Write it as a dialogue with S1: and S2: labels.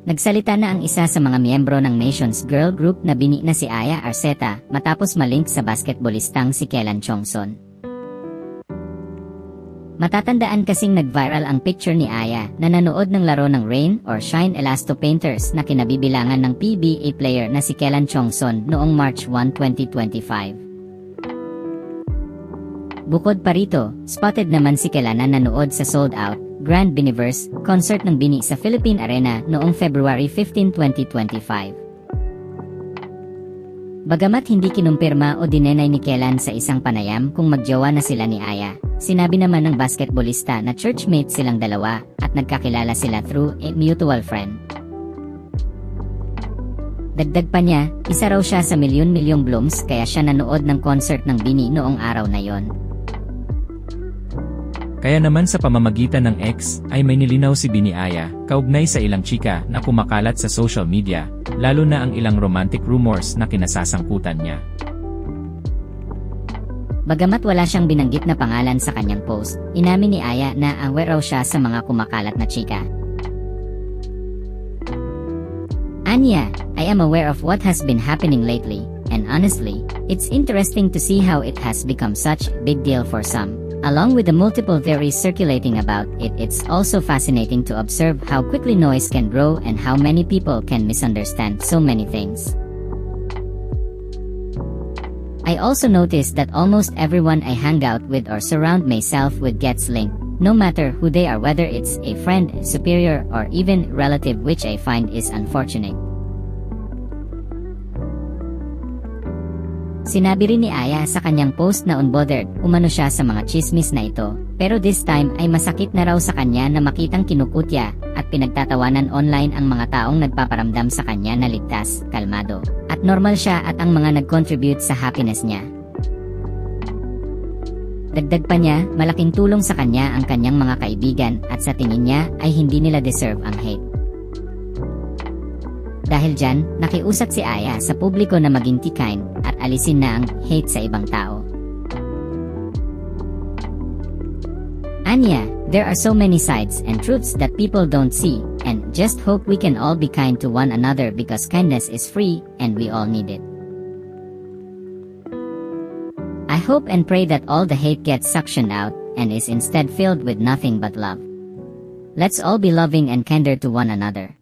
S1: Nagsalita na ang isa sa mga miyembro ng Nations Girl Group na bini na si Aya Arceta matapos malink sa basketballistang si Kellan Chongson. Matatandaan kasing nag-viral ang picture ni Aya na nanood ng laro ng Rain or Shine Elasto Painters na kinabibilangan ng PBA player na si Kellan Chongson noong March 1, 2025. Bukod pa rito, spotted naman si Kellan na nanood sa sold-out Grand Biniverse concert ng BINI sa Philippine Arena noong February 15, 2025. Bagamat hindi kinumpirma o dinenay ni Kellan sa isang panayam kung magjowa na sila ni Aya, sinabi naman ng basketballista na churchmate silang dalawa at nagkakilala sila through a mutual friend. Dagdag pa niya, isa raw siya sa milyon-milyong blooms kaya siya nanood ng concert ng BINI noong araw na yon.
S2: Kaya naman sa pamamagitan ng X, ay may nilinaw si BINI Aya, kaugnay sa ilang chika na kumakalat sa social media, lalo na ang ilang romantic rumors na kinasasangkutan niya.
S1: Bagamat wala siyang binanggit na pangalan sa kanyang post, inamin ni Aya na aware raw siya sa mga kumakalat na chika. Anya, I am aware of what has been happening lately, and honestly, it's interesting to see how it has become such a big deal for some. Along with the multiple theories circulating about it, it's also fascinating to observe how quickly noise can grow and how many people can misunderstand so many things. I also noticed that almost everyone I hang out with or surround myself with gets linked, no matter who they are, whether it's a friend, superior, or even relative, which I find is unfortunate. Sinabi rin ni Aya sa kanyang post na unbothered umano siya sa mga chismis na ito, pero this time ay masakit na raw sa kanya na makitang kinukutya at pinagtatawanan online ang mga taong nagpaparamdam sa kanya na ligtas, kalmado, at normal siya at ang mga nag-contribute sa happiness niya. Dagdag pa niya, malaking tulong sa kanya ang kanyang mga kaibigan at sa tingin niya ay hindi nila deserve ang hate. Dahil dyan, nakiusap si Aya sa publiko na maging kind at alisin na ang hate sa ibang tao. Anya, there are so many sides and truths that people don't see, and just hope we can all be kind to one another because kindness is free and we all need it. I hope and pray that all the hate gets suctioned out and is instead filled with nothing but love. Let's all be loving and kinder to one another.